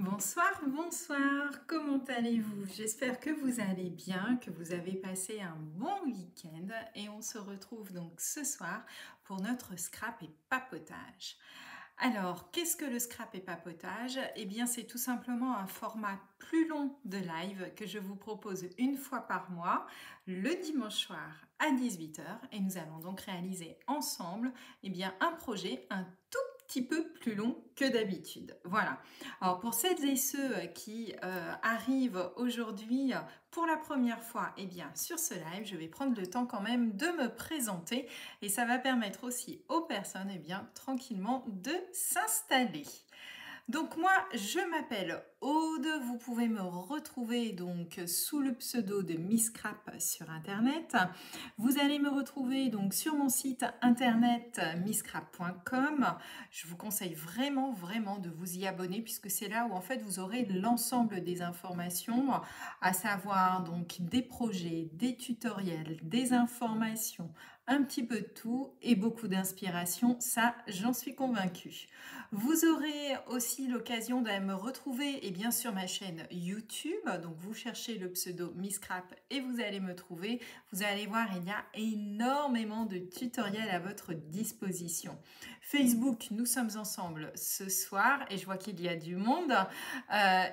Bonsoir, bonsoir, comment allez-vous? J'espère que vous allez bien, que vous avez passé un bon week-end et on se retrouve donc ce soir pour notre scrap et papotage. Alors, qu'est-ce que le scrap et papotage? Eh bien, c'est tout simplement un format plus long de live que je vous propose une fois par mois, le dimanche soir à 18 heures, et nous allons donc réaliser ensemble eh bien, un projet un tout petit peu plus long que d'habitude. Voilà. Alors pour celles et ceux qui arrivent aujourd'hui pour la première fois, eh bien sur ce live, je vais prendre le temps quand même de me présenter et ça va permettre aussi aux personnes eh bien tranquillement de s'installer. Donc moi, je m'appelle Aude, vous pouvez me retrouver donc sous le pseudo de Miss Scrap sur internet. Vous allez me retrouver donc sur mon site internet missscrap.com. Je vous conseille vraiment de vous y abonner puisque c'est là où en fait vous aurez l'ensemble des informations, à savoir donc des projets, des tutoriels, des informations, un petit peu de tout et beaucoup d'inspiration, ça j'en suis convaincue. Vous aurez aussi l'occasion de me retrouver et bien sur ma chaîne YouTube. Donc vous cherchez le pseudo Miss Scrap et vous allez me trouver. Vous allez voir, il y a énormément de tutoriels à votre disposition. Facebook, nous sommes ensemble ce soir et je vois qu'il y a du monde.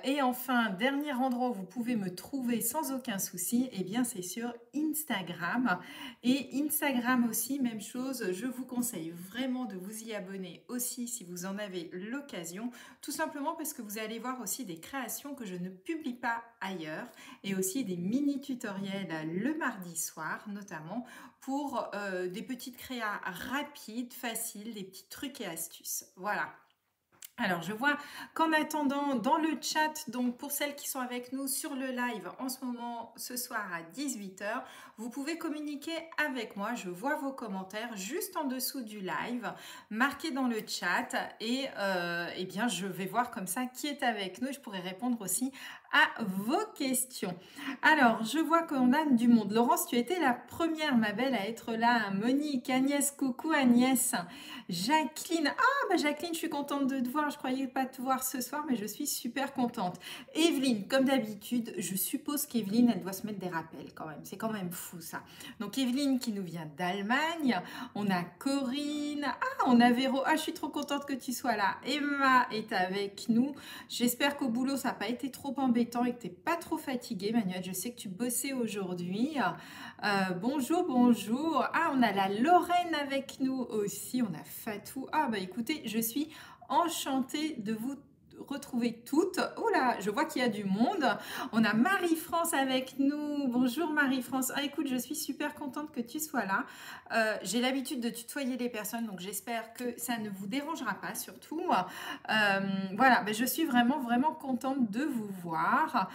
Et enfin, dernier endroit où vous pouvez me trouver sans aucun souci, et bien c'est sur Instagram. Et Instagram aussi, même chose, je vous conseille vraiment de vous y abonner aussi si vous en avez l'occasion, tout simplement parce que vous allez voir aussi des créations que je ne publie pas ailleurs et aussi des mini tutoriels le mardi soir notamment pour des petites créas rapides, faciles, des petits trucs et astuces. Voilà. Alors, je vois qu'en attendant, dans le chat, donc pour celles qui sont avec nous sur le live en ce moment, ce soir à 18 heures, vous pouvez communiquer avec moi. Je vois vos commentaires juste en dessous du live, marqués dans le chat. Et eh bien, je vais voir comme ça qui est avec nous. Je pourrai répondre aussi à vos questions. Alors, je vois qu'on a du monde. Laurence, tu étais la première, ma belle, à être là. Monique, Agnès, coucou Agnès. Jacqueline, Jacqueline, je suis contente de te voir. Je croyais pas te voir ce soir, mais je suis super contente. Evelyne, comme d'habitude, je suppose qu'Evelyne, elle doit se mettre des rappels quand même. C'est quand même fou ça. Donc Evelyne qui nous vient d'Allemagne. On a Corinne. On a Véro. Je suis trop contente que tu sois là. Emma est avec nous. J'espère qu'au boulot, ça n'a pas été trop embêtant et que tu n'es pas trop fatiguée, Manuel. Je sais que tu bossais aujourd'hui. Bonjour, bonjour. On a la Lorraine avec nous aussi. On a Fatou. Écoutez, je suis enchantée de vous retrouver toutes. Oh là, je vois qu'il y a du monde. On a Marie-France avec nous. Bonjour Marie-France. Écoute, je suis super contente que tu sois là. J'ai l'habitude de tutoyer les personnes, donc j'espère que ça ne vous dérangera pas surtout. Voilà, je suis vraiment contente de vous voir.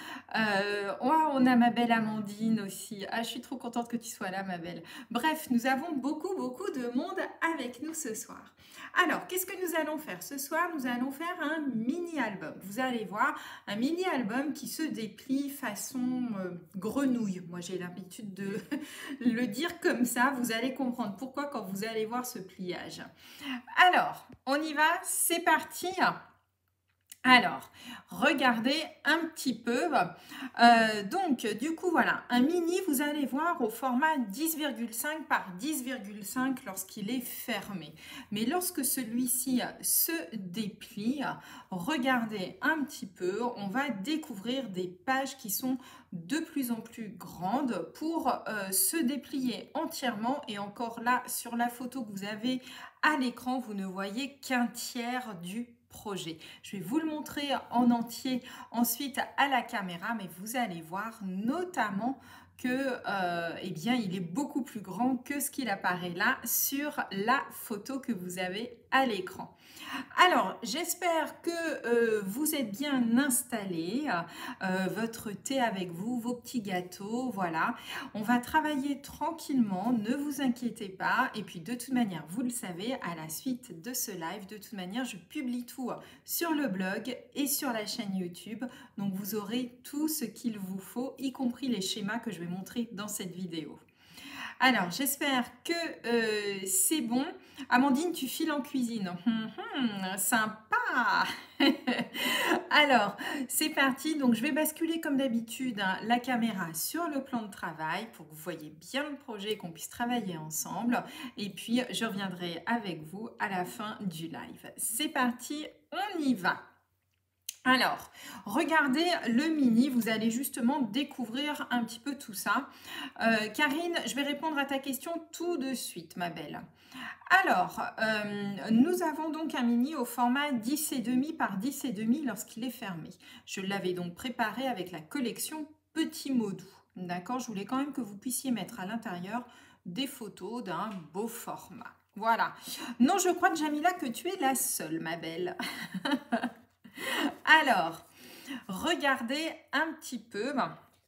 On a ma belle Amandine aussi. Je suis trop contente que tu sois là, ma belle. Bref, nous avons beaucoup de monde avec nous ce soir. Alors, qu'est-ce que nous allons faire ce soir? Nous allons faire un mini-album. Vous allez voir, un mini-album qui se déplie façon grenouille. Moi, j'ai l'habitude de le dire comme ça. Vous allez comprendre pourquoi quand vous allez voir ce pliage. Alors, on y va, c'est parti. Alors, regardez un petit peu. Donc, du coup, voilà, un mini, vous allez voir au format 10,5 par 10,5 lorsqu'il est fermé. Mais lorsque celui-ci se déplie, regardez un petit peu, on va découvrir des pages qui sont de plus en plus grandes pour se déplier entièrement. Et encore là, sur la photo que vous avez à l'écran, vous ne voyez qu'un tiers du projet. Je vais vous le montrer en entier ensuite à la caméra, mais vous allez voir notamment que il est beaucoup plus grand que ce qu'il apparaît là sur la photo que vous avez à l'écran. Alors, j'espère que vous êtes bien installés, votre thé avec vous, vos petits gâteaux, voilà. On va travailler tranquillement, ne vous inquiétez pas. Et puis, de toute manière, vous le savez, à la suite de ce live, de toute manière, je publie tout sur le blog et sur la chaîne YouTube. Donc, vous aurez tout ce qu'il vous faut, y compris les schémas que je vais montrer dans cette vidéo. Alors, j'espère que c'est bon. Amandine, tu files en cuisine. Sympa. Ah Alors, c'est parti. Donc, je vais basculer comme d'habitude hein, la caméra sur le plan de travail pour que vous voyez bien le projet et qu'on puisse travailler ensemble. Et puis, je reviendrai avec vous à la fin du live. C'est parti, on y va. Alors, regardez le mini, vous allez justement découvrir un petit peu tout ça. Karine, je vais répondre à ta question tout de suite, ma belle. Alors, nous avons donc un mini au format 10,5 par 10,5 lorsqu'il est fermé. Je l'avais donc préparé avec la collection Petit Mot Doux. D'accord, je voulais quand même que vous puissiez mettre à l'intérieur des photos d'un beau format. Voilà. Non, je crois, Jamila, que tu es la seule, ma belle. Alors, regardez un petit peu.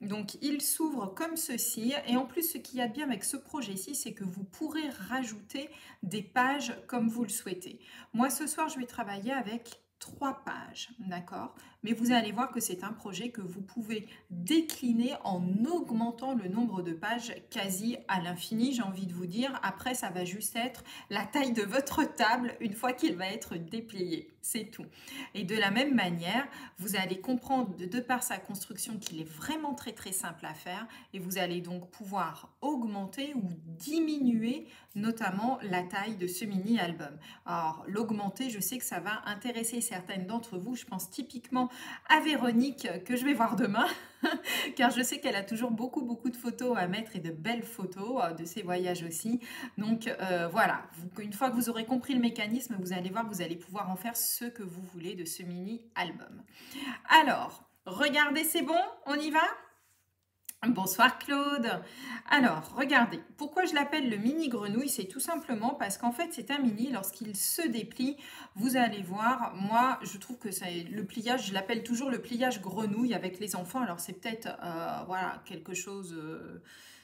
Donc, il s'ouvre comme ceci. Et en plus, ce qu'il y a de bien avec ce projet-ci, c'est que vous pourrez rajouter des pages comme vous le souhaitez. Moi, ce soir, je vais travailler avec 3 pages, d'accord? Mais vous allez voir que c'est un projet que vous pouvez décliner en augmentant le nombre de pages quasi à l'infini, j'ai envie de vous dire. Après, ça va juste être la taille de votre table une fois qu'il va être déplié. C'est tout. Et de la même manière, vous allez comprendre de par sa construction qu'il est vraiment très très simple à faire et vous allez donc pouvoir augmenter ou diminuer notamment la taille de ce mini album. Alors l'augmenter, je sais que ça va intéresser certaines d'entre vous, je pense typiquement à Véronique que je vais voir demain car je sais qu'elle a toujours beaucoup de photos à mettre et de belles photos de ses voyages aussi. Donc voilà, une fois que vous aurez compris le mécanisme, vous allez voir que vous allez pouvoir en faire ce que vous voulez de ce mini album. Alors, regardez, c'est bon? On y va? Bonsoir Claude. Alors, regardez, pourquoi je l'appelle le mini grenouille? C'est tout simplement parce qu'en fait, c'est un mini, lorsqu'il se déplie, vous allez voir, moi, je trouve que c'est le pliage, je l'appelle toujours le pliage grenouille avec les enfants. Alors, c'est peut-être, voilà, quelque chose...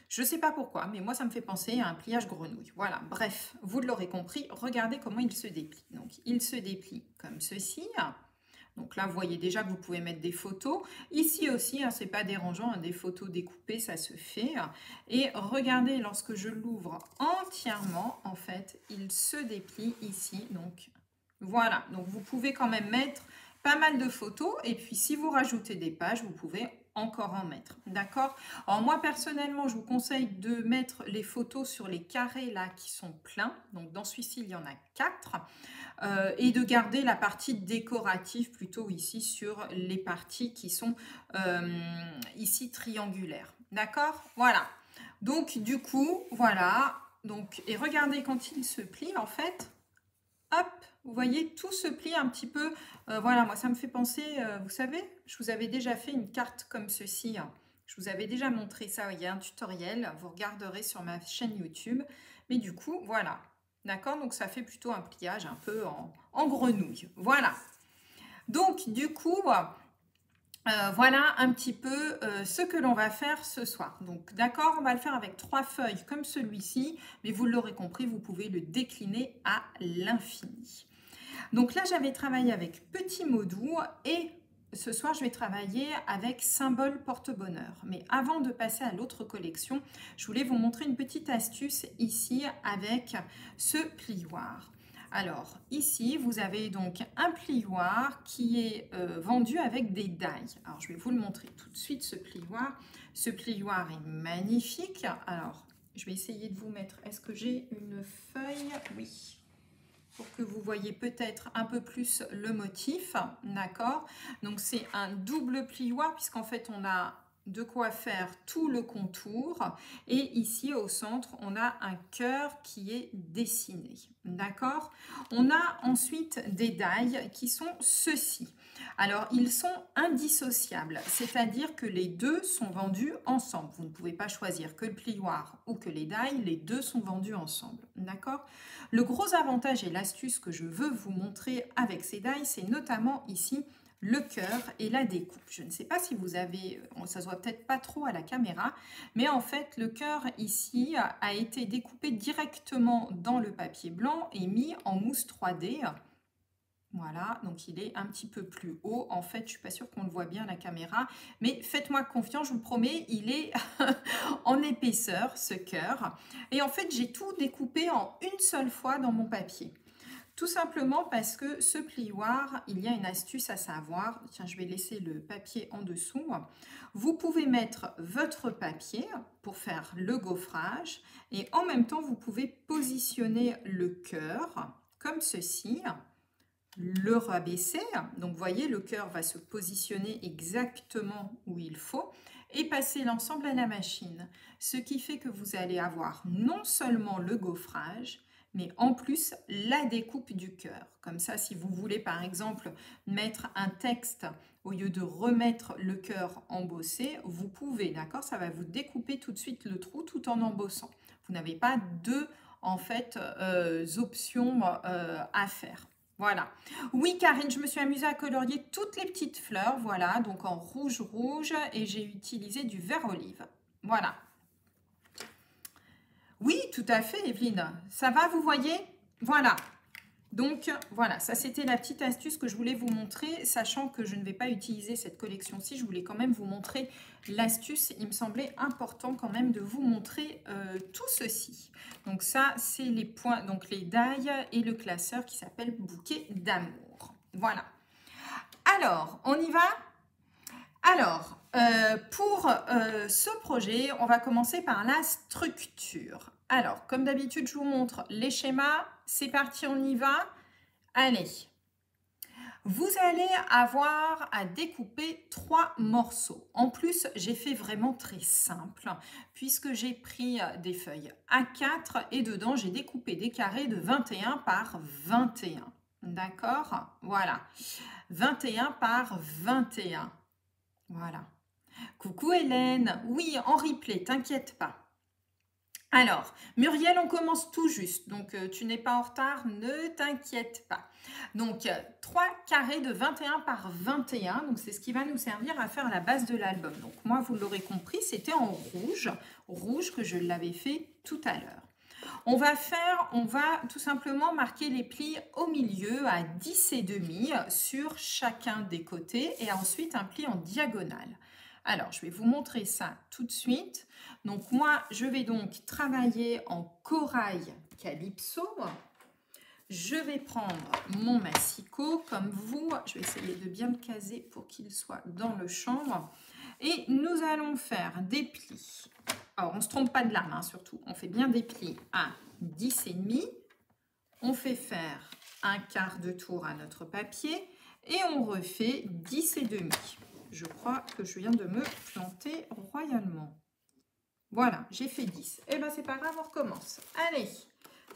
je ne sais pas pourquoi, mais moi, ça me fait penser à un pliage grenouille. Voilà, bref, vous l'aurez compris, regardez comment il se déplie. Donc, il se déplie comme ceci. Donc là, vous voyez déjà que vous pouvez mettre des photos. Ici aussi, hein, ce n'est pas dérangeant, hein, des photos découpées, ça se fait. Et regardez, lorsque je l'ouvre entièrement, en fait, il se déplie ici. Donc voilà, donc vous pouvez quand même mettre pas mal de photos. Et puis, si vous rajoutez des pages, vous pouvez encore en mettre. D'accord? Alors moi, personnellement, je vous conseille de mettre les photos sur les carrés là qui sont pleins. Donc dans celui-ci, il y en a 4. Et de garder la partie décorative plutôt ici sur les parties qui sont ici triangulaires. D'accord? Voilà. Donc du coup, voilà. Donc, et regardez quand il se plie, en fait, hop, vous voyez, tout se plie un petit peu. Voilà, moi, ça me fait penser, vous savez, je vous avais déjà fait une carte comme ceci. Hein. Je vous avais déjà montré ça, il y a un tutoriel, vous regarderez sur ma chaîne YouTube. Mais du coup, voilà. D'accord? Donc, ça fait plutôt un pliage un peu en grenouille. Voilà. Donc, du coup, voilà un petit peu ce que l'on va faire ce soir. Donc, d'accord, on va le faire avec 3 feuilles comme celui-ci. Mais vous l'aurez compris, vous pouvez le décliner à l'infini. Donc là, j'avais travaillé avec Petit Mot Doux et ce soir, je vais travailler avec Symbole Porte-Bonheur. Mais avant de passer à l'autre collection, je voulais vous montrer une petite astuce ici avec ce plioir. Alors ici, vous avez donc un plioir qui est vendu avec des die. Alors je vais vous le montrer tout de suite, ce plioir. Ce plioir est magnifique. Alors, je vais essayer de vous mettre... Est-ce que j'ai une feuille? Oui. Pour que vous voyez peut-être un peu plus le motif, d'accord? Donc c'est un double plioir puisqu'en fait on a de quoi faire tout le contour et ici au centre on a un cœur qui est dessiné, d'accord? On a ensuite des die qui sont ceux-ci. Alors ils sont indissociables, c'est-à-dire que les deux sont vendus ensemble. Vous ne pouvez pas choisir que le plioir ou que les die, les deux sont vendus ensemble, d'accord? Le gros avantage et l'astuce que je veux vous montrer avec ces die, c'est notamment ici le cœur et la découpe. Je ne sais pas si vous avez, ça se voit peut-être pas trop à la caméra, mais en fait le cœur ici a été découpé directement dans le papier blanc et mis en mousse 3D. Voilà, donc il est un petit peu plus haut. En fait, je ne suis pas sûre qu'on le voit bien à la caméra, mais faites-moi confiance, je vous promets, il est en épaisseur, ce cœur. Et en fait, j'ai tout découpé en une seule fois dans mon papier. Tout simplement parce que ce plioir, il y a une astuce à savoir. Tiens, je vais laisser le papier en dessous. Vous pouvez mettre votre papier pour faire le gaufrage et en même temps, vous pouvez positionner le cœur comme ceci, le rabaisser. Donc, vous voyez, le cœur va se positionner exactement où il faut et passer l'ensemble à la machine. Ce qui fait que vous allez avoir non seulement le gaufrage, mais en plus la découpe du cœur. Comme ça, si vous voulez par exemple mettre un texte au lieu de remettre le cœur embossé, vous pouvez, d'accord? Ça va vous découper tout de suite le trou tout en embossant. Vous n'avez pas deux en fait options à faire. Voilà. Oui, Karine, je me suis amusée à colorier toutes les petites fleurs, voilà, donc en rouge et j'ai utilisé du vert olive. Voilà. Oui, tout à fait, Evelyne. Ça va, vous voyez? Voilà. Donc, voilà, ça c'était la petite astuce que je voulais vous montrer, sachant que je ne vais pas utiliser cette collection-ci. Je voulais quand même vous montrer l'astuce. Il me semblait important quand même de vous montrer tout ceci. Donc ça, c'est les points, donc les die et le classeur qui s'appelle Bouquet d'amour. Voilà. Alors, on y va? Alors, pour ce projet, on va commencer par la structure. Alors, comme d'habitude, je vous montre les schémas. C'est parti, on y va. Allez. Vous allez avoir à découper 3 morceaux. En plus, j'ai fait vraiment très simple puisque j'ai pris des feuilles A4 et dedans, j'ai découpé des carrés de 21 par 21. D'accord? Voilà. 21 par 21. Voilà. Coucou Hélène. Oui, en replay, t'inquiète pas. Alors, Muriel, on commence tout juste. Donc, tu n'es pas en retard, ne t'inquiète pas. Donc, 3 carrés de 21 par 21. Donc, c'est ce qui va nous servir à faire la base de l'album. Donc, moi, vous l'aurez compris, c'était en rouge. Rouge que je l'avais fait tout à l'heure. On va tout simplement marquer les plis au milieu à 10,5 sur chacun des côtés et ensuite un pli en diagonale. Alors, je vais vous montrer ça tout de suite. Donc, moi, je vais donc travailler en corail calypso. Je vais prendre mon massicot comme vous. Je vais essayer de bien le caser pour qu'il soit dans le champ. Et nous allons faire des plis. Alors, on ne se trompe pas de l'arme, hein, surtout. On fait bien des plis à 10,5. On fait faire un quart de tour à notre papier et on refait 10,5. Je crois que je viens de me planter royalement. Voilà, j'ai fait 10. Eh bien, c'est pas grave, on recommence. Allez,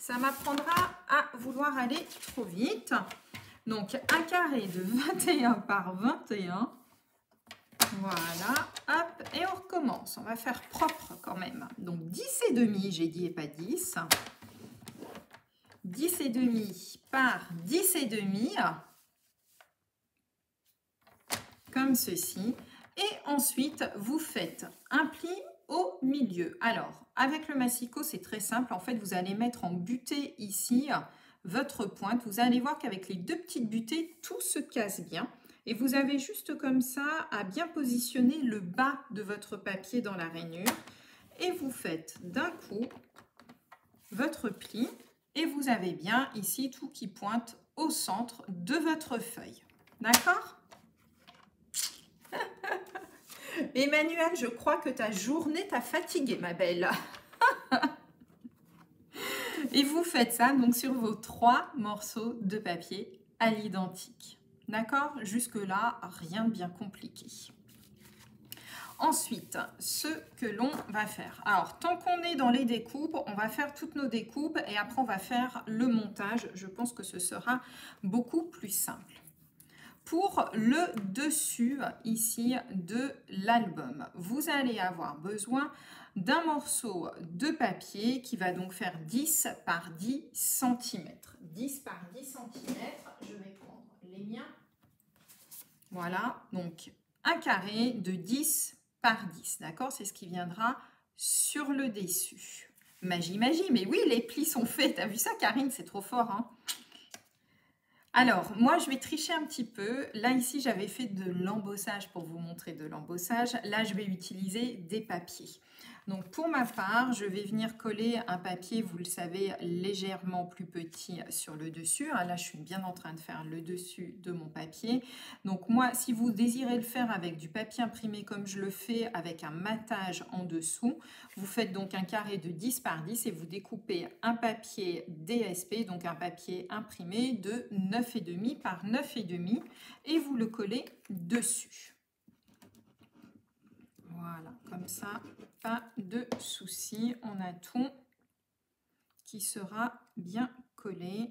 ça m'apprendra à vouloir aller trop vite. Donc, un carré de 21 par 21. Voilà, hop, et on recommence. On va faire propre quand même. Donc, 10,5, j'ai dit, et pas 10. 10,5 par 10,5. Comme ceci. Et ensuite, vous faites un pli au milieu. Alors, avec le massicot, c'est très simple. En fait, vous allez mettre en butée ici votre pointe. Vous allez voir qu'avec les deux petites butées, tout se casse bien. Et vous avez juste comme ça à bien positionner le bas de votre papier dans la rainure. Et vous faites d'un coup votre pli. Et vous avez bien ici tout qui pointe au centre de votre feuille. D'accord ? Emmanuel, je crois que ta journée t'a fatiguée, ma belle. Et vous faites ça donc sur vos 3 morceaux de papier à l'identique. D'accord? Jusque-là, rien de bien compliqué. Ensuite, ce que l'on va faire. Alors, tant qu'on est dans les découpes, on va faire toutes nos découpes et après, on va faire le montage. Je pense que ce sera beaucoup plus simple. Pour le dessus ici de l'album, vous allez avoir besoin d'un morceau de papier qui va donc faire 10 par 10 cm. 10 par 10 cm, je vais prendre les miens. Voilà, donc un carré de 10 par 10, d'accord? C'est ce qui viendra sur le dessus. Magie, magie, mais oui, les plis sont faits. T'as vu ça, Karine? C'est trop fort, hein? Alors, moi, je vais tricher un petit peu. Là, ici, j'avais fait de l'embossage pour vous montrer de l'embossage. Là, je vais utiliser des papiers. Donc pour ma part, je vais venir coller un papier, vous le savez, légèrement plus petit sur le dessus. Là, je suis bien en train de faire le dessus de mon papier. Donc moi, si vous désirez le faire avec du papier imprimé comme je le fais, avec un matage en dessous, vous faites donc un carré de 10 par 10 et vous découpez un papier DSP, donc un papier imprimé de 9,5 par 9,5 et vous le collez dessus. Voilà, comme ça, pas de souci. On a tout qui sera bien collé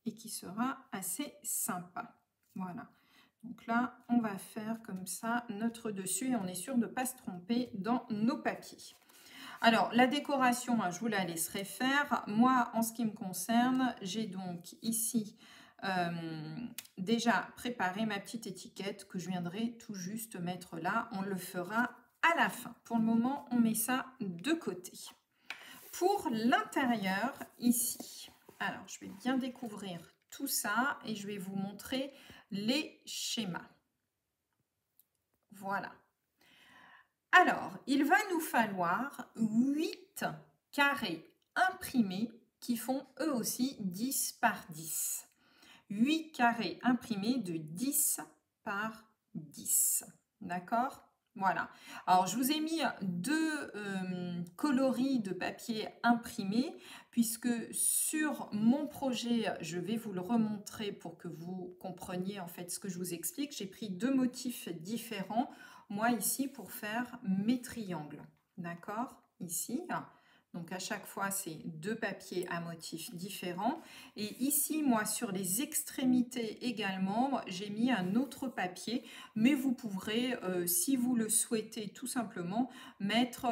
et qui sera assez sympa. Voilà. Donc là, on va faire comme ça notre dessus et on est sûr de ne pas se tromper dans nos papiers. Alors, la décoration, je vous la laisserai faire. Moi, en ce qui me concerne, j'ai donc ici déjà préparé ma petite étiquette que je viendrai tout juste mettre là. On le fera à la fin. Pour le moment, on met ça de côté. Pour l'intérieur, ici, alors je vais bien découvrir tout ça et je vais vous montrer les schémas. Voilà. Alors, il va nous falloir 8 carrés imprimés qui font eux aussi 10 par 10. 8 carrés imprimés de 10 par 10. D'accord ? Voilà. Alors, je vous ai mis deux coloris de papier imprimé puisque sur mon projet, je vais vous le remontrer pour que vous compreniez en fait ce que je vous explique. J'ai pris deux motifs différents. Moi, ici, pour faire mes triangles. D'accord ? Ici. Donc, à chaque fois, c'est deux papiers à motifs différents. Et ici, moi, sur les extrémités également, j'ai mis un autre papier. Mais vous pourrez, si vous le souhaitez, tout simplement, mettre,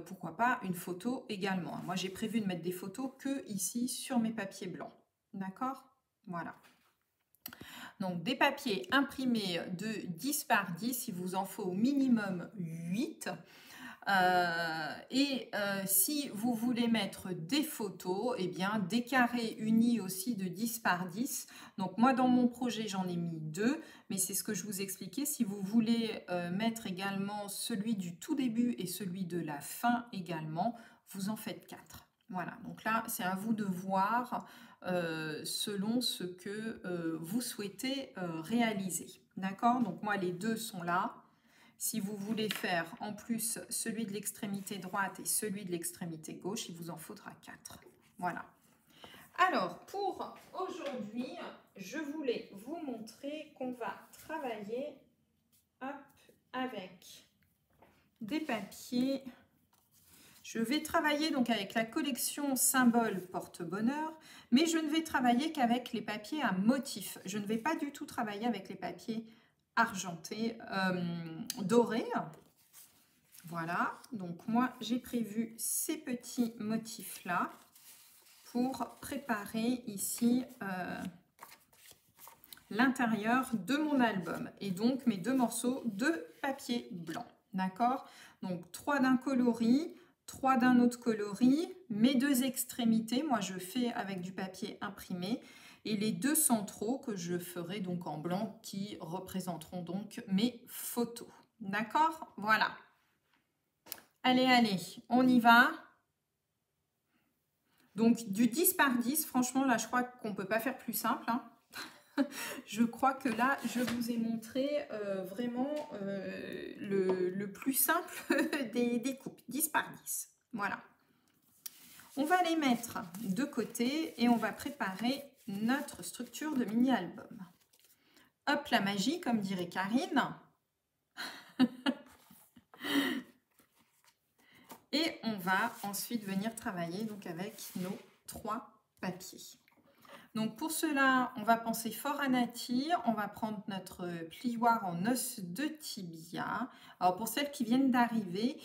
pourquoi pas, une photo également. Moi, j'ai prévu de mettre des photos que ici, sur mes papiers blancs. D'accord ? Voilà. Donc, des papiers imprimés de 10 par 10, il vous en faut au minimum 8. Si vous voulez mettre des photos, eh bien, des carrés unis aussi de 10 par 10. Donc, moi, dans mon projet, j'en ai mis 2, mais c'est ce que je vous expliquais. Si vous voulez mettre également celui du tout début et celui de la fin également, vous en faites 4. Voilà, donc là, c'est à vous de voir selon ce que vous souhaitez réaliser. D'accord ? Donc moi, les deux sont là. Si vous voulez faire en plus celui de l'extrémité droite et celui de l'extrémité gauche, il vous en faudra 4. Voilà. Alors, pour aujourd'hui, je voulais vous montrer qu'on va travailler avec des papiers. Je vais travailler donc avec la collection Symbole Porte-Bonheur, mais je ne vais travailler qu'avec les papiers à motifs. Je ne vais pas du tout travailler avec les papiers argentés, dorés. Voilà, donc moi j'ai prévu ces petits motifs-là pour préparer ici l'intérieur de mon album et donc mes deux morceaux de papier blanc. D'accord ? Donc 3 d'un coloris, 3 d'un autre coloris, mes deux extrémités, moi je fais avec du papier imprimé, et les deux centraux que je ferai donc en blanc qui représenteront donc mes photos. D'accord ? Voilà. Allez, allez, on y va. Donc du 10 par 10, franchement là je crois qu'on ne peut pas faire plus simple. Hein. Je crois que là, je vous ai montré vraiment le plus simple des coupes, 10 par 10. Voilà. On va les mettre de côté et on va préparer notre structure de mini-album. Hop, la magie, comme dirait Karine. Et on va ensuite venir travailler donc avec nos 3 papiers. Donc pour cela, on va penser fort à nature. On va prendre notre plioir en os de tibia. Alors pour celles qui viennent d'arriver,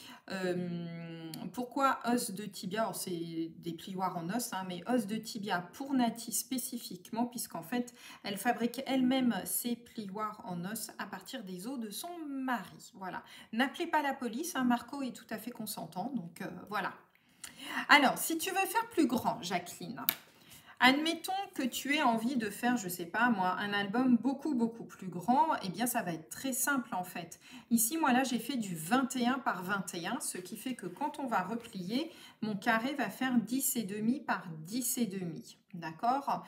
pourquoi os de tibia? Alors c'est des plioirs en os, hein, mais os de tibia pour Nati spécifiquement, puisqu'en fait, elle fabrique elle-même ses plioirs en os à partir des os de son mari. Voilà. N'appelez pas la police, hein, Marco est tout à fait consentant, donc voilà. Alors, si tu veux faire plus grand, Jacqueline, Admettons que tu aies envie de faire, je sais pas moi, un album beaucoup plus grand, eh bien ça va être très simple en fait. Ici, moi là, j'ai fait du 21 par 21, ce qui fait que quand on va replier, mon carré va faire 10,5 par 10,5. D'accord?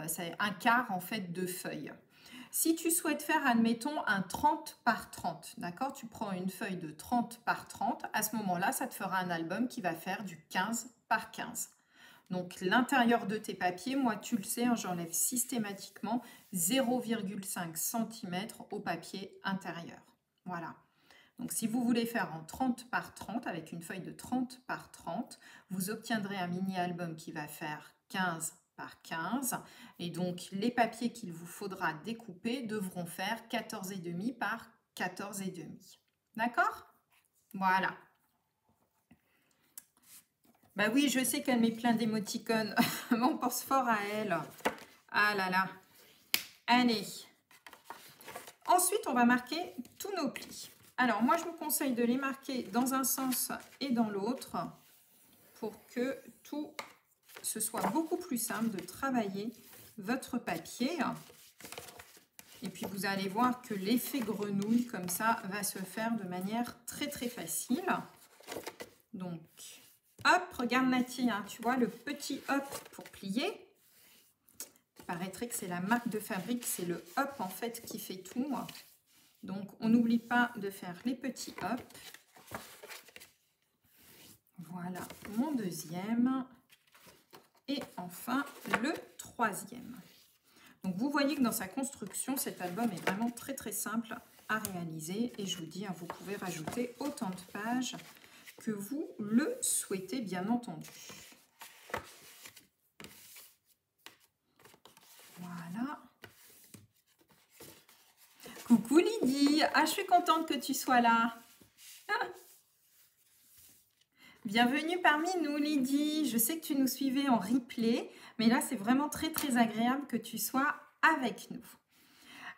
C'est un quart en fait de feuille. Si tu souhaites faire, admettons, un 30 par 30, d'accord? Tu prends une feuille de 30 par 30, à ce moment-là, ça te fera un album qui va faire du 15 par 15. Donc l'intérieur de tes papiers, moi tu le sais, hein, j'enlève systématiquement 0,5 cm au papier intérieur. Voilà. Donc si vous voulez faire en 30 par 30 avec une feuille de 30 par 30, vous obtiendrez un mini-album qui va faire 15 par 15. Et donc les papiers qu'il vous faudra découper devront faire 14,5 par 14,5. D'accord? Voilà. Bah oui, je sais qu'elle met plein d'émoticônes. On pense fort à elle. Ah là là. Allez. Ensuite, on va marquer tous nos plis. Alors, moi, je vous conseille de les marquer dans un sens et dans l'autre pour que tout ce soit beaucoup plus simple de travailler votre papier. Et puis, vous allez voir que l'effet grenouille, comme ça, va se faire de manière très facile. Donc... hop, regarde Nati, hein, tu vois le petit hop pour plier. Il paraîtrait que c'est la marque de fabrique, c'est le hop en fait qui fait tout. Donc on n'oublie pas de faire les petits hop. Voilà mon deuxième. Et enfin le troisième. Donc vous voyez que dans sa construction, cet album est vraiment très simple à réaliser. Et je vous dis, hein, vous pouvez rajouter autant de pages que vous le souhaitez, bien entendu. Voilà. Coucou Lydie, ah je suis contente que tu sois là. Ah. Bienvenue parmi nous Lydie, je sais que tu nous suivais en replay, mais là c'est vraiment très agréable que tu sois avec nous.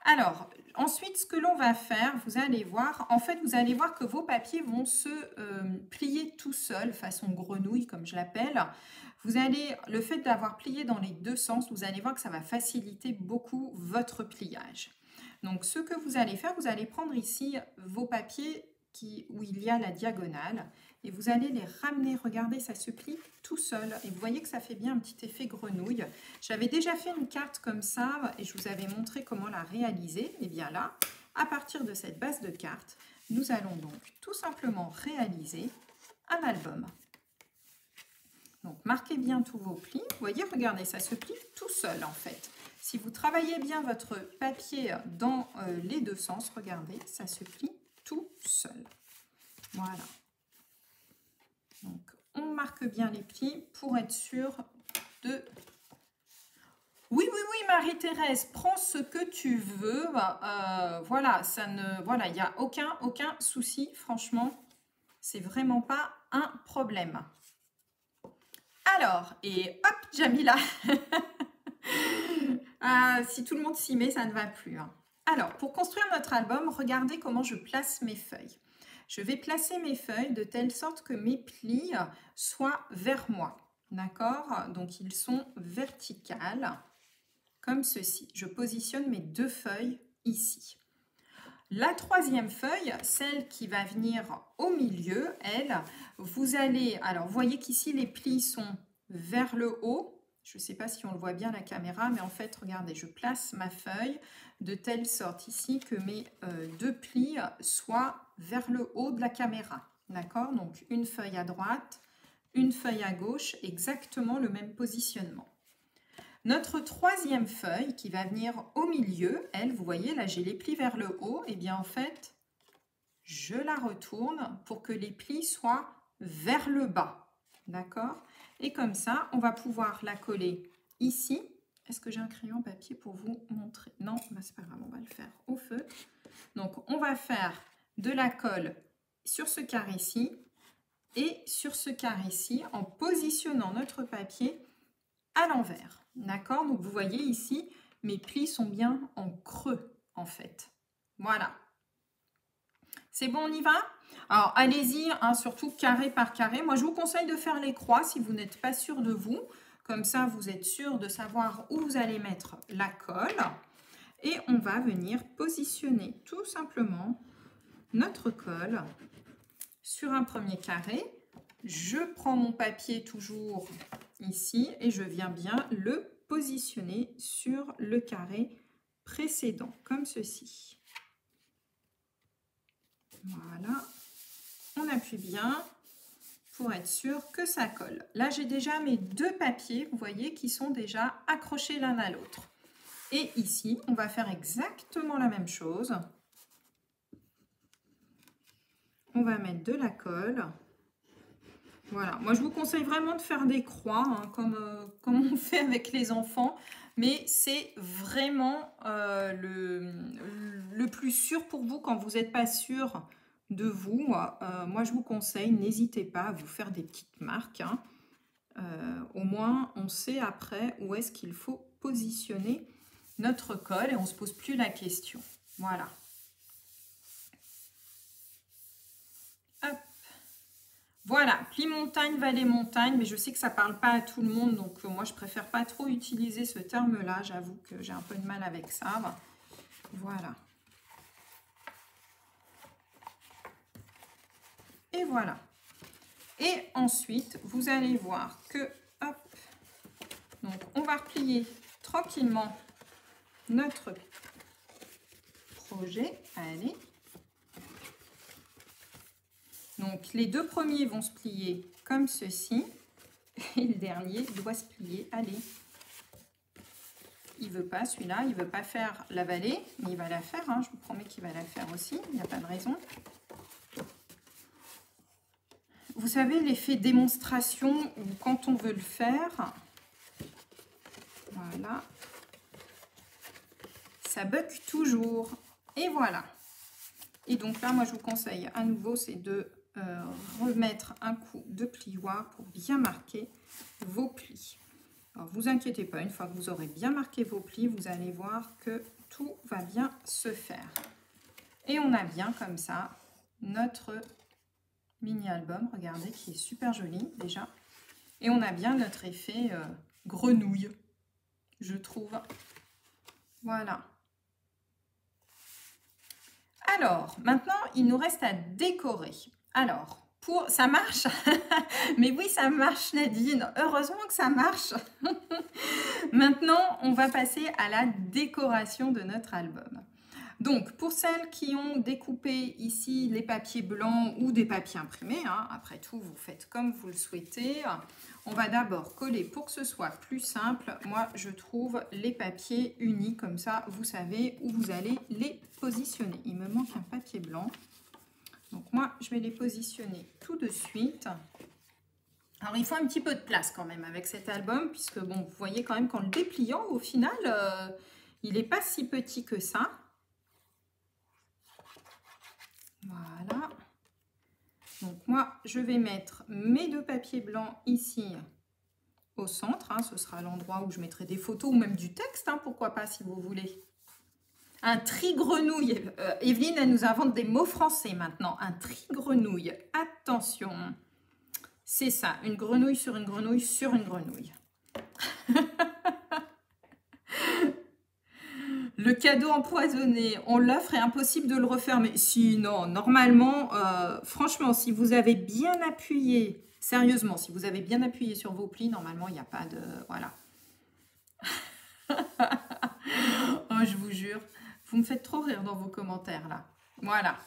Alors, ensuite, ce que l'on va faire, vous allez voir, en fait, vous allez voir que vos papiers vont se plier tout seuls, façon grenouille, comme je l'appelle. Vous allez, le fait d'avoir plié dans les deux sens, vous allez voir que ça va faciliter beaucoup votre pliage. Donc, ce que vous allez faire, vous allez prendre ici vos papiers où il y a la diagonale et vous allez les ramener. Regardez, ça se plie tout seul et vous voyez que ça fait bien un petit effet grenouille. J'avais déjà fait une carte comme ça et je vous avais montré comment la réaliser. Et bien là, à partir de cette base de carte, nous allons donc tout simplement réaliser un album. Donc marquez bien tous vos plis. Vous voyez, regardez, ça se plie tout seul en fait. Si vous travaillez bien votre papier dans les deux sens, regardez, ça se plie tout seul. Voilà. Donc, on marque bien les plis pour être sûr de... Oui, Marie-Thérèse, prends ce que tu veux. Voilà, il n'y a aucun souci, franchement. C'est vraiment pas un problème. Alors, et hop, Jamila. Si tout le monde s'y met, ça ne va plus. Hein. Alors, pour construire notre album, regardez comment je place mes feuilles. Je vais placer mes feuilles de telle sorte que mes plis soient vers moi. D'accord? Donc, ils sont verticales, comme ceci. Je positionne mes deux feuilles ici. La troisième feuille, celle qui va venir au milieu, elle, vous allez... Alors, vous voyez qu'ici, les plis sont vers le haut. Je ne sais pas si on le voit bien à la caméra, mais en fait, regardez, je place ma feuille de telle sorte ici que mes deux plis soient vers le haut de la caméra. D'accord? Donc, une feuille à droite, une feuille à gauche, exactement le même positionnement. Notre troisième feuille qui va venir au milieu, elle, vous voyez, là, j'ai les plis vers le haut. Et bien, en fait, je la retourne pour que les plis soient vers le bas. D'accord? Et comme ça, on va pouvoir la coller ici. Est-ce que j'ai un crayon papier pour vous montrer? Non, bah c'est pas grave, on va le faire au feu. Donc, on va faire de la colle sur ce carré-ci et sur ce carré-ci en positionnant notre papier à l'envers. D'accord? Donc, vous voyez ici, mes plis sont bien en creux, en fait. Voilà. C'est bon, on y va? Alors, allez-y, hein, surtout carré par carré. Moi, je vous conseille de faire les croix si vous n'êtes pas sûr de vous. Comme ça, vous êtes sûr de savoir où vous allez mettre la colle. Et on va venir positionner tout simplement notre colle sur un premier carré. Je prends mon papier toujours ici et je viens bien le positionner sur le carré précédent, comme ceci. Voilà. On appuie bien pour être sûr que ça colle. Là, j'ai déjà mes deux papiers, vous voyez, qui sont déjà accrochés l'un à l'autre. Et ici, on va faire exactement la même chose. On va mettre de la colle. Voilà, moi je vous conseille vraiment de faire des croix, hein, comme on fait avec les enfants, mais c'est vraiment le plus sûr pour vous quand vous n'êtes pas sûr de vous. Moi je vous conseille, n'hésitez pas à vous faire des petites marques, hein. Au moins on sait après où est-ce qu'il faut positionner notre colle et on ne se pose plus la question. Voilà. Hop. Voilà, pli montagne, vallée montagne, mais je sais que ça ne parle pas à tout le monde, donc moi je préfère pas trop utiliser ce terme-là, j'avoue que j'ai un peu de mal avec ça. Voilà. Et voilà. Et ensuite, vous allez voir que, hop, donc on va replier tranquillement notre projet. Allez. Donc, les deux premiers vont se plier comme ceci. Et le dernier doit se plier. Allez. Il ne veut pas, celui-là. Il ne veut pas faire la vallée. Mais il va la faire. Hein. Je vous promets qu'il va la faire aussi. Il n'y a pas de raison. Vous savez, l'effet démonstration, où quand on veut le faire, voilà, ça bug toujours. Et voilà. Et donc là, moi, je vous conseille à nouveau, c'est de remettre un coup de plioir pour bien marquer vos plis. Alors, vous inquiétez pas, une fois que vous aurez bien marqué vos plis, vous allez voir que tout va bien se faire. Et on a bien comme ça notre mini-album, regardez, qui est super joli déjà. Et on a bien notre effet grenouille, je trouve. Voilà. Alors, maintenant, il nous reste à décorer. Alors, ça marche. Mais oui, ça marche, Nadine. Heureusement que ça marche. Maintenant, on va passer à la décoration de notre album. Donc, pour celles qui ont découpé ici les papiers blancs ou des papiers imprimés, hein, après tout, vous faites comme vous le souhaitez. On va d'abord coller pour que ce soit plus simple. Moi, je trouve les papiers unis, comme ça, vous savez où vous allez les positionner. Il me manque un papier blanc. Donc, moi, je vais les positionner tout de suite. Alors, il faut un petit peu de place quand même avec cet album, puisque, bon, vous voyez quand même qu'en le dépliant, au final, il n'est pas si petit que ça. Voilà. Donc moi, je vais mettre mes deux papiers blancs ici au centre. Hein, ce sera l'endroit où je mettrai des photos ou même du texte, hein, pourquoi pas si vous voulez. Un tri-grenouille. Evelyne, elle nous invente des mots français maintenant. Un tri-grenouille. Attention. C'est ça, une grenouille sur une grenouille sur une grenouille. Le cadeau empoisonné, on l'offre et impossible de le refermer. Si, non, normalement, franchement, si vous avez bien appuyé, sérieusement, si vous avez bien appuyé sur vos plis, normalement, il n'y a pas de... Voilà. Oh, je vous jure, vous me faites trop rire dans vos commentaires, là. Voilà.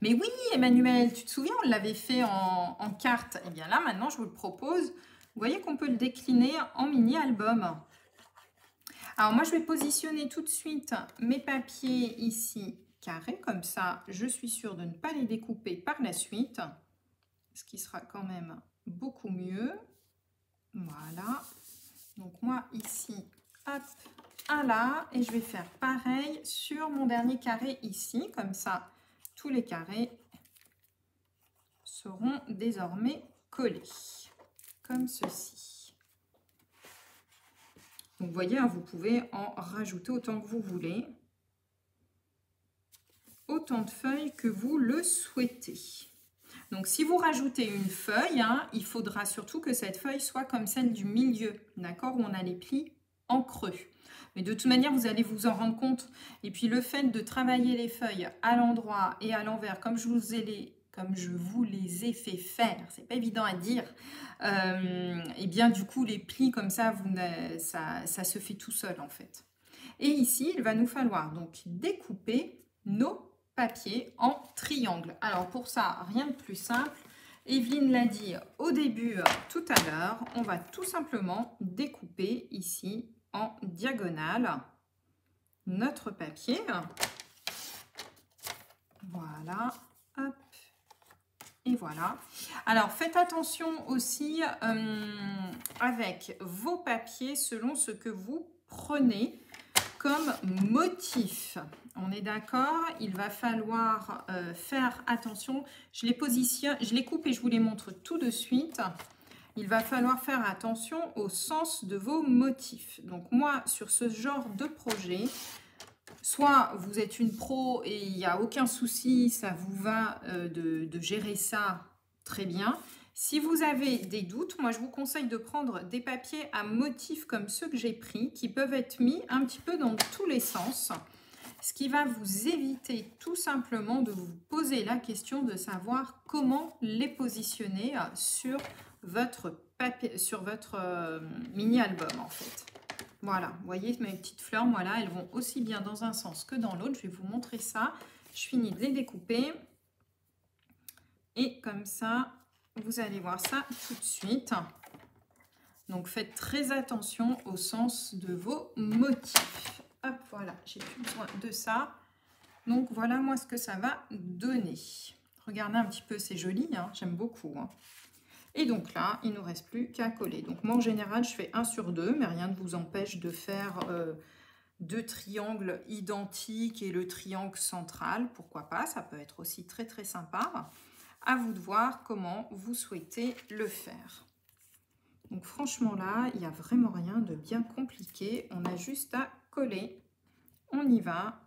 Mais oui, Emmanuel, tu te souviens, on l'avait fait en carte. Eh bien là, maintenant, je vous le propose. Vous voyez qu'on peut le décliner en mini-album. Alors moi, je vais positionner tout de suite mes papiers ici carrés. Comme ça, je suis sûre de ne pas les découper par la suite. Ce qui sera quand même beaucoup mieux. Voilà. Donc moi, ici, hop, un là. Et je vais faire pareil sur mon dernier carré ici. Comme ça, tous les carrés seront désormais collés. Comme ceci. Donc, vous voyez, hein, vous pouvez en rajouter autant que vous voulez. Autant de feuilles que vous le souhaitez. Donc si vous rajoutez une feuille, hein, il faudra surtout que cette feuille soit comme celle du milieu, d'accord, où on a les plis en creux. Mais de toute manière, vous allez vous en rendre compte. Et puis le fait de travailler les feuilles à l'endroit et à l'envers, comme je vous les ai fait faire, c'est pas évident à dire, et bien du coup les plis comme ça, ça se fait tout seul en fait. Et ici, il va nous falloir donc découper nos papiers en triangle. Alors pour ça, rien de plus simple. Evelyne l'a dit au début tout à l'heure, on va tout simplement découper ici en diagonale notre papier. Voilà, hop, et voilà. Alors faites attention aussi avec vos papiers selon ce que vous prenez comme motif. On est d'accord, il va falloir faire attention. Je les coupe et je vous les montre tout de suite. Il va falloir faire attention au sens de vos motifs. Donc moi, sur ce genre de projet, soit vous êtes une pro et il n'y a aucun souci, ça vous va de gérer ça très bien. Si vous avez des doutes, moi je vous conseille de prendre des papiers à motifs comme ceux que j'ai pris, qui peuvent être mis un petit peu dans tous les sens, ce qui va vous éviter tout simplement de vous poser la question de savoir comment les positionner sur votre papier, sur votre mini-album en fait. Voilà, vous voyez mes petites fleurs, voilà, elles vont aussi bien dans un sens que dans l'autre. Je vais vous montrer ça. Je finis de les découper. Et comme ça, vous allez voir ça tout de suite. Donc, faites très attention au sens de vos motifs. Hop, voilà, j'ai plus besoin de ça. Donc, voilà moi ce que ça va donner. Regardez un petit peu, c'est joli, hein, j'aime beaucoup. Hein. Et donc là, il ne nous reste plus qu'à coller. Donc moi, en général, je fais 1 sur 2, mais rien ne vous empêche de faire 2 triangles identiques et le triangle central. Pourquoi pas, ça peut être aussi très très sympa. À vous de voir comment vous souhaitez le faire. Donc franchement là, il n'y a vraiment rien de bien compliqué. On a juste à coller. On y va.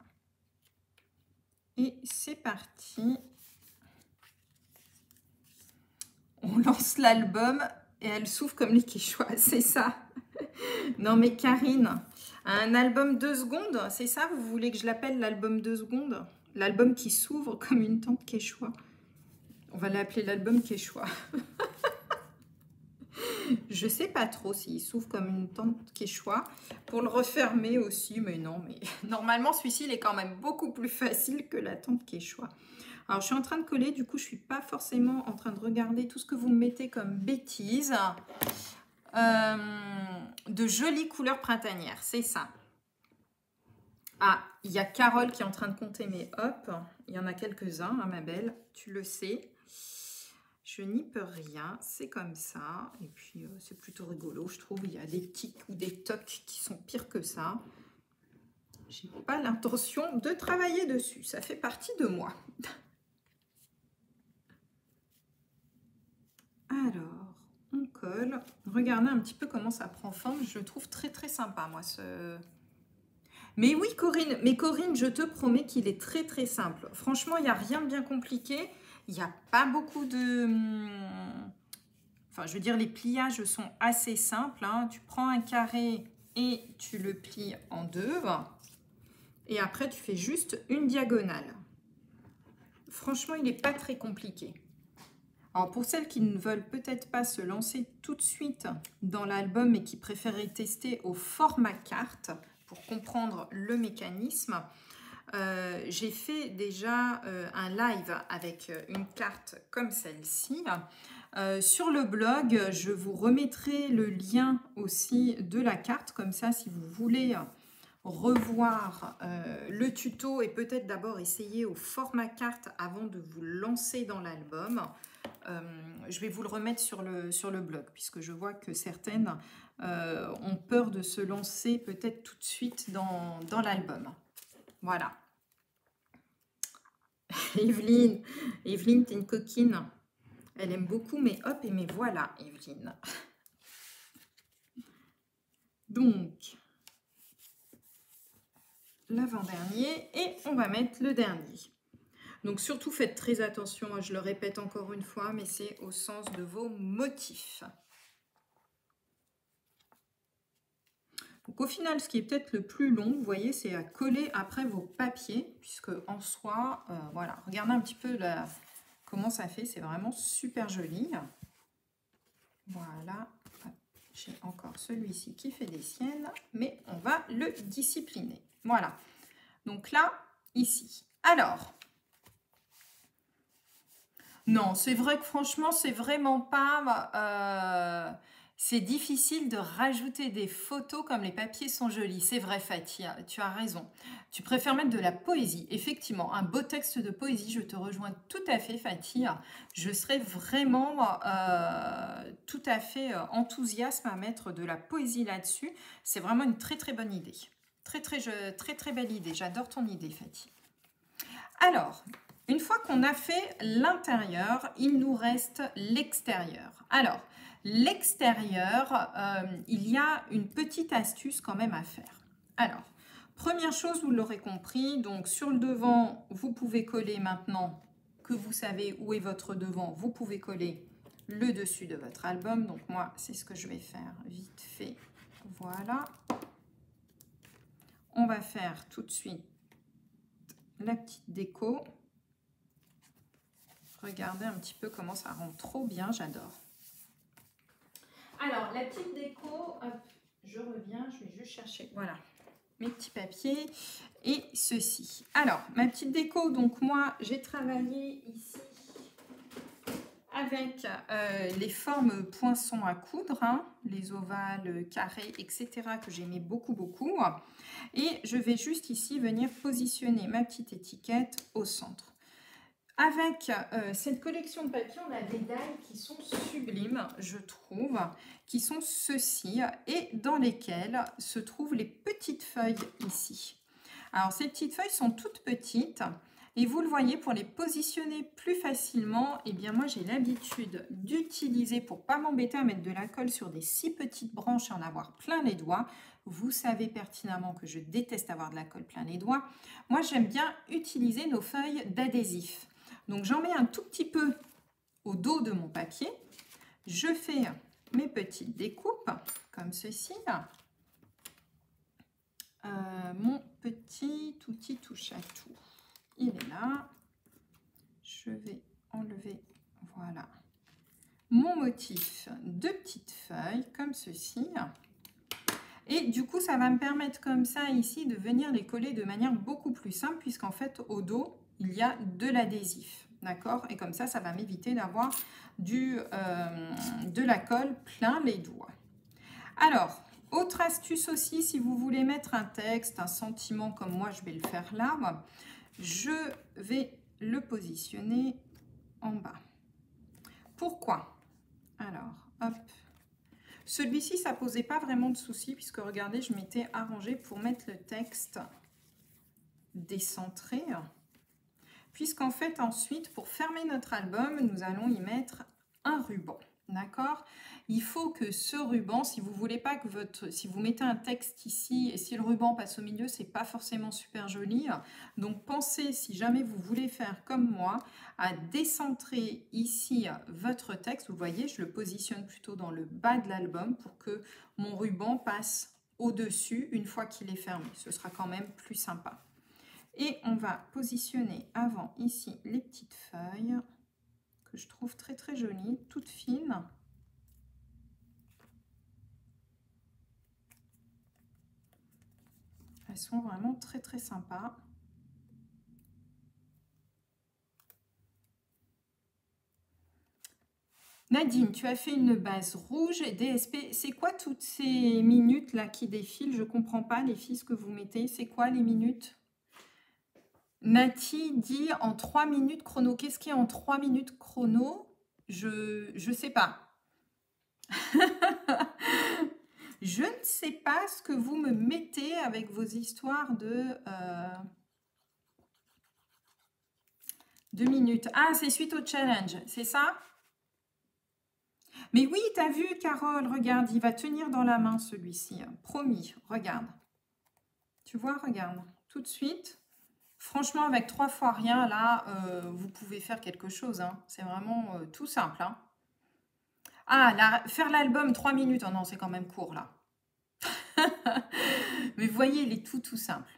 Et c'est parti. On lance l'album et elle s'ouvre comme les Quechua, c'est ça. Non mais Karine, un album 2 secondes, c'est ça? Vous voulez que je l'appelle l'album 2 secondes? L'album qui s'ouvre comme une tente Quechua. On va l'appeler l'album Quechua. Je sais pas trop s'il s'ouvre comme une tente Quechua. Pour le refermer aussi, mais non. Mais normalement, celui-ci, il est quand même beaucoup plus facile que la tente Quechua. Alors, je suis en train de coller, du coup, je ne suis pas forcément en train de regarder tout ce que vous me mettez comme bêtises. De jolies couleurs printanières, c'est ça. Ah, il y a Carole qui est en train de compter, mais hop, il y en a quelques-uns, hein, ma belle, tu le sais. Je n'y peux rien, c'est comme ça. Et puis, c'est plutôt rigolo, je trouve. Il y a des tics ou des tocs qui sont pires que ça. Je n'ai pas l'intention de travailler dessus, ça fait partie de moi. Alors, on colle. Regardez un petit peu comment ça prend forme. Je le trouve très très sympa, moi, ce... Mais oui, Corinne, je te promets qu'il est très très simple. Franchement, il n'y a rien de bien compliqué. Il n'y a pas beaucoup de... Enfin, je veux dire, les pliages sont assez simples. Hein. Tu prends un carré et tu le plies en 2. Et après, tu fais juste une diagonale. Franchement, il n'est pas très compliqué. Alors, pour celles qui ne veulent peut-être pas se lancer tout de suite dans l'album et qui préféraient tester au format carte pour comprendre le mécanisme, j'ai fait déjà un live avec une carte comme celle-ci. Sur le blog, je vous remettrai le lien aussi de la carte, comme ça si vous voulez revoir le tuto et peut-être d'abord essayer au format carte avant de vous lancer dans l'album. Je vais vous le remettre sur le blog, puisque je vois que certaines ont peur de se lancer peut-être tout de suite dans l'album. Voilà. Evelyne, t'es une coquine. Elle aime beaucoup, mais hop, et mais voilà, Evelyne. Donc, l'avant-dernier, et on va mettre le dernier. Donc surtout faites très attention, je le répète encore une fois, mais c'est au sens de vos motifs. Donc au final, ce qui est peut-être le plus long, vous voyez, c'est à coller après vos papiers, puisque en soi, voilà, regardez un petit peu comment ça fait, c'est vraiment super joli. Voilà, j'ai encore celui-ci qui fait des siennes, mais on va le discipliner. Voilà, donc là, ici. Alors, non, c'est vrai que franchement, c'est vraiment pas... c'est difficile de rajouter des photos comme les papiers sont jolis. C'est vrai, Fatih, tu as raison. Tu préfères mettre de la poésie. Effectivement, un beau texte de poésie, je te rejoins tout à fait, Fatih. Je serais vraiment tout à fait enthousiaste à mettre de la poésie là-dessus. C'est vraiment une très, très bonne idée. Très, très belle idée. J'adore ton idée, Fatih. Alors... Une fois qu'on a fait l'intérieur, il nous reste l'extérieur. Alors, l'extérieur, il y a une petite astuce quand même à faire. Alors, première chose, vous l'aurez compris, donc sur le devant, vous pouvez coller maintenant que vous savez où est votre devant, vous pouvez coller le dessus de votre album. Donc moi, c'est ce que je vais faire vite fait. Voilà. On va faire tout de suite la petite déco. Regardez un petit peu comment ça rend trop bien, j'adore. Alors, la petite déco, hop, je reviens, je vais juste chercher, voilà, mes petits papiers et ceci. Alors, ma petite déco, donc moi, j'ai travaillé ici avec les formes poinçons à coudre, hein, les ovales, carrés, etc. que j'aimais beaucoup, beaucoup. Et je vais juste ici venir positionner ma petite étiquette au centre. Avec cette collection de papiers, on a des dalles qui sont sublimes, je trouve, qui sont ceux-ci et dans lesquelles se trouvent les petites feuilles ici. Alors, ces petites feuilles sont toutes petites et vous le voyez, pour les positionner plus facilement, eh bien moi j'ai l'habitude d'utiliser, pour ne pas m'embêter à mettre de la colle sur des si petites branches et en avoir plein les doigts. Vous savez pertinemment que je déteste avoir de la colle plein les doigts. Moi, j'aime bien utiliser nos feuilles d'adhésif. Donc, j'en mets un tout petit peu au dos de mon papier. Je fais mes petites découpes, comme ceci. Mon petit outil touche à tout, il est là. Je vais enlever, voilà, mon motif de petites feuilles, comme ceci. Et du coup, ça va me permettre comme ça, ici, de venir les coller de manière beaucoup plus simple, puisqu'en fait, au dos, il y a de l'adhésif, d'accord? Et comme ça va m'éviter d'avoir de la colle plein les doigts. Alors, autre astuce aussi, si vous voulez mettre un texte, un sentiment, comme moi, je vais le faire là, je vais le positionner en bas. Pourquoi? Alors, hop. Celui-ci, ça posait pas vraiment de soucis, puisque regardez, je m'étais arrangée pour mettre le texte décentré. Puisqu'en fait, ensuite, pour fermer notre album, nous allons y mettre un ruban. D'accord? Il faut que ce ruban, si vous voulez pas que si vous mettez un texte ici et si le ruban passe au milieu, c'est pas forcément super joli. Donc pensez, si jamais vous voulez faire comme moi, à décentrer ici votre texte. Vous voyez, je le positionne plutôt dans le bas de l'album pour que mon ruban passe au-dessus une fois qu'il est fermé. Ce sera quand même plus sympa. Et on va positionner avant ici les petites feuilles que je trouve très très jolies, toutes fines. Elles sont vraiment très très sympas. Nadine, tu as fait une base rouge et DSP. C'est quoi toutes ces minutes là qui défilent? Je ne comprends pas les filles ce que vous mettez. C'est quoi les minutes? Nati dit en 3 minutes chrono. Qu'est-ce qui est en 3 minutes chrono? Je sais pas. Je ne sais pas ce que vous me mettez avec vos histoires de 2 minutes. Ah, c'est suite au challenge, c'est ça? Mais oui, t'as vu, Carole, regarde, il va tenir dans la main celui-ci. Promis, regarde. Tu vois, regarde, tout de suite. Franchement, avec 3 fois rien, là, vous pouvez faire quelque chose, hein. C'est vraiment tout simple, hein. Ah, faire l'album 3 minutes. Oh non, c'est quand même court, là. Mais vous voyez, il est tout simple.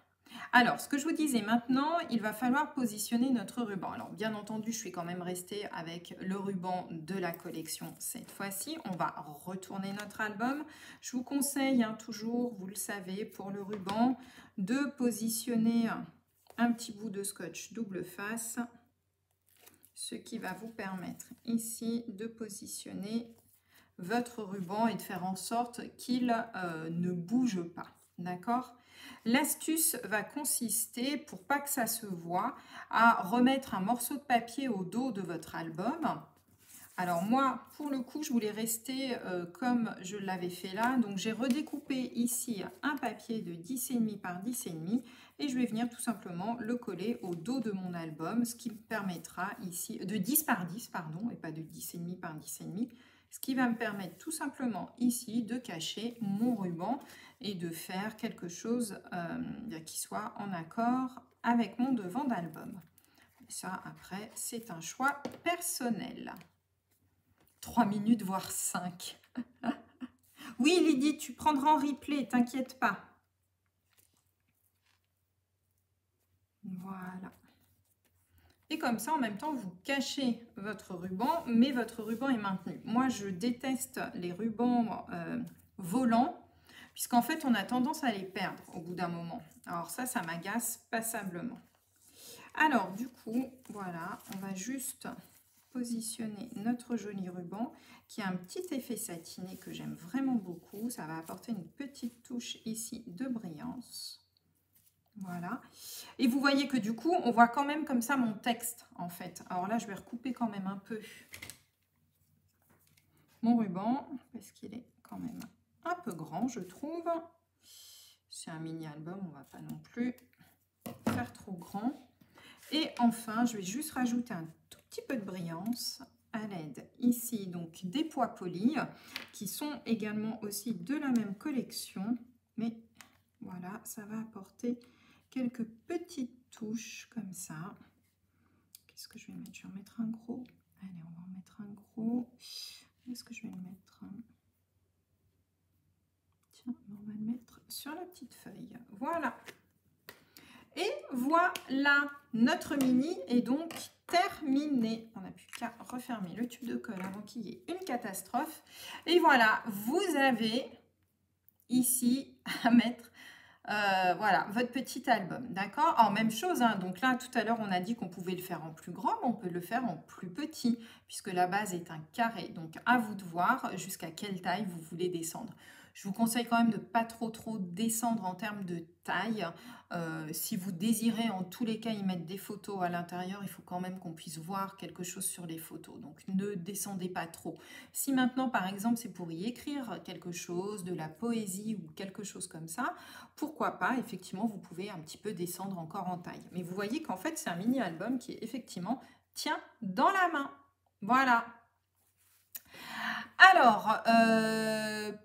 Alors, ce que je vous disais maintenant, il va falloir positionner notre ruban. Alors, bien entendu, je suis quand même restée avec le ruban de la collection cette fois-ci. On va retourner notre album. Je vous conseille hein, toujours, vous le savez, pour le ruban, de positionner un petit bout de scotch double face, ce qui va vous permettre ici de positionner votre ruban et de faire en sorte qu'il ne bouge pas. D'accord? L'astuce va consister, pour pas que ça se voie, à remettre un morceau de papier au dos de votre album. Alors moi, pour le coup, je voulais rester comme je l'avais fait là. Donc j'ai redécoupé ici un papier de 10,5 par 10,5 et je vais venir tout simplement le coller au dos de mon album, ce qui me permettra ici, de 10 par 10, pardon, et pas de 10,5 par 10,5, ce qui va me permettre tout simplement ici de cacher mon ruban et de faire quelque chose qui soit en accord avec mon devant d'album. Ça, après, c'est un choix personnel. 3 minutes, voire 5. Oui, Lydie, tu prendras en replay, t'inquiète pas. Voilà. Et comme ça, en même temps, vous cachez votre ruban, mais votre ruban est maintenu. Moi, je déteste les rubans volants, puisqu'en fait, on a tendance à les perdre au bout d'un moment. Alors ça m'agace passablement. Alors, du coup, voilà, on va juste positionner notre joli ruban qui a un petit effet satiné que j'aime vraiment beaucoup. Ça va apporter une petite touche ici de brillance. Voilà. Et vous voyez que du coup, on voit quand même comme ça mon texte, en fait. Alors là, je vais recouper quand même un peu mon ruban, parce qu'il est quand même un peu grand, je trouve. C'est un mini-album, on ne va pas non plus faire trop grand. Et enfin, je vais juste rajouter un tout petit peu de brillance à l'aide ici, donc des pois polis, qui sont également aussi de la même collection. Mais voilà, ça va apporter quelques petites touches comme ça. Qu'est-ce que je vais mettre? Je vais en mettre un gros. Allez, on va en mettre un gros. Où est-ce que je vais le mettre? Tiens, on va le mettre sur la petite feuille. Voilà. Et voilà, notre mini est donc terminé. On n'a plus qu'à refermer le tube de colle avant qu'il y ait une catastrophe. Et voilà, vous avez ici à mettre voilà, votre petit album, d'accord? Alors, même chose, hein, donc là, tout à l'heure, on a dit qu'on pouvait le faire en plus grand, mais on peut le faire en plus petit, puisque la base est un carré. Donc, à vous de voir jusqu'à quelle taille vous voulez descendre. Je vous conseille quand même de ne pas trop descendre en termes de taille. Si vous désirez en tous les cas y mettre des photos à l'intérieur, il faut quand même qu'on puisse voir quelque chose sur les photos. Donc ne descendez pas trop. Si maintenant par exemple c'est pour y écrire quelque chose, de la poésie ou quelque chose comme ça, pourquoi pas, effectivement vous pouvez un petit peu descendre encore en taille. Mais vous voyez qu'en fait c'est un mini-album qui effectivement tient dans la main. Voilà. Alors,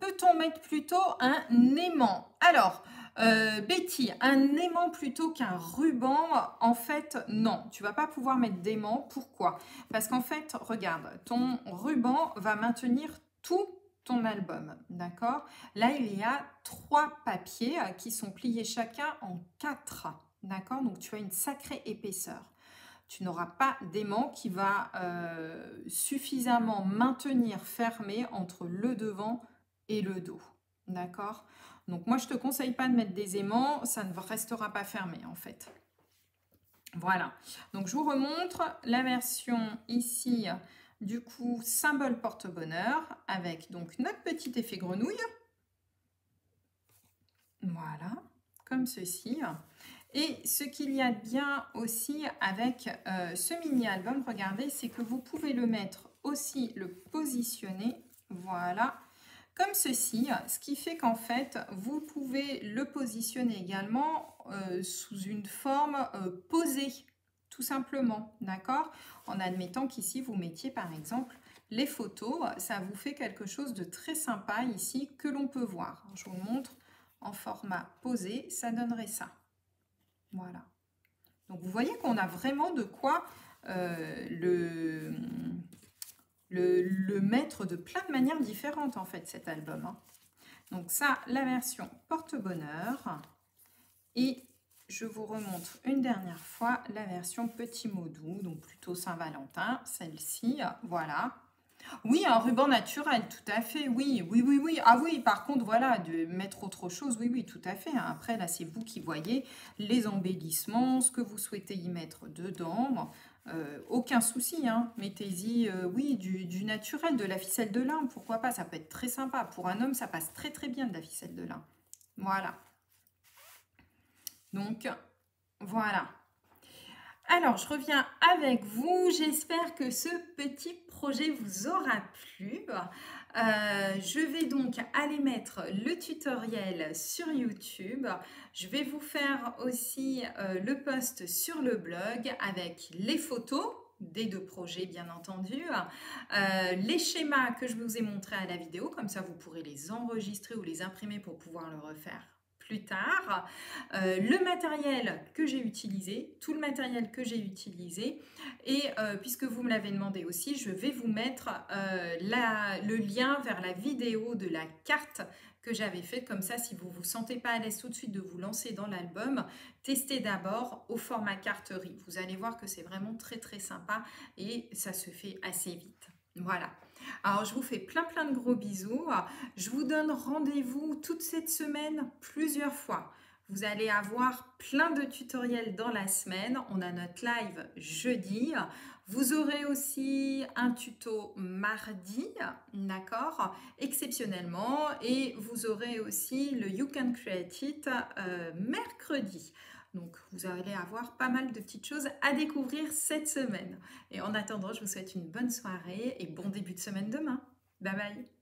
peut-on mettre plutôt un aimant? Alors, Betty, un aimant plutôt qu'un ruban? En fait, non. Tu vas pas pouvoir mettre d'aimant. Pourquoi? Parce qu'en fait, regarde, ton ruban va maintenir tout ton album, d'accord? Là, il y a 3 papiers qui sont pliés chacun en 4, d'accord? Donc, tu as une sacrée épaisseur. Tu n'auras pas d'aimant qui va suffisamment maintenir fermé entre le devant et le dos. D'accord? Donc moi, je ne te conseille pas de mettre des aimants, ça ne restera pas fermé en fait. Voilà. Donc je vous remontre la version ici, du coup, symbole porte-bonheur, avec donc notre petit effet grenouille. Voilà, comme ceci. Et ce qu'il y a de bien aussi avec ce mini-album, regardez, c'est que vous pouvez le mettre aussi, le positionner, voilà, comme ceci, ce qui fait qu'en fait, vous pouvez le positionner également sous une forme posée, tout simplement, d'accord? En admettant qu'ici, vous mettiez par exemple les photos, ça vous fait quelque chose de très sympa ici que l'on peut voir. Je vous le montre en format posé, ça donnerait ça. Voilà. Donc vous voyez qu'on a vraiment de quoi le mettre de plein de manières différentes en fait cet album, hein. Donc ça, la version porte-bonheur. Et je vous remontre une dernière fois la version petit mot doux, donc plutôt Saint-Valentin, celle-ci, voilà. Oui, un ruban naturel, tout à fait, oui, oui, oui, oui. Ah oui, par contre, voilà, de mettre autre chose, oui, oui, tout à fait, hein. Après, là, c'est vous qui voyez les embellissements, ce que vous souhaitez y mettre dedans. Aucun souci, hein. Mettez-y, oui, du naturel, de la ficelle de lin, pourquoi pas, ça peut être très sympa. Pour un homme, ça passe très, très bien de la ficelle de lin. Voilà. Donc, voilà. Alors, je reviens avec vous. J'espère que ce petit projet vous aura plu. Je vais donc aller mettre le tutoriel sur YouTube. Je vais vous faire aussi le post sur le blog avec les photos des deux projets, bien entendu. Les schémas que je vous ai montrés à la vidéo, comme ça vous pourrez les enregistrer ou les imprimer pour pouvoir le refaire plus tard, le matériel que j'ai utilisé, tout le matériel que j'ai utilisé, et puisque vous me l'avez demandé aussi, je vais vous mettre le lien vers la vidéo de la carte que j'avais faite, comme ça si vous ne vous sentez pas à l'aise tout de suite de vous lancer dans l'album, testez d'abord au format carterie, vous allez voir que c'est vraiment très très sympa et ça se fait assez vite. Voilà. Alors, je vous fais plein de gros bisous. Je vous donne rendez-vous toute cette semaine plusieurs fois. Vous allez avoir plein de tutoriels dans la semaine. On a notre live jeudi. Vous aurez aussi un tuto mardi, d'accord, exceptionnellement. Et vous aurez aussi le You Can Create It mercredi. Donc, vous allez avoir pas mal de petites choses à découvrir cette semaine. Et en attendant, je vous souhaite une bonne soirée et bon début de semaine demain. Bye bye!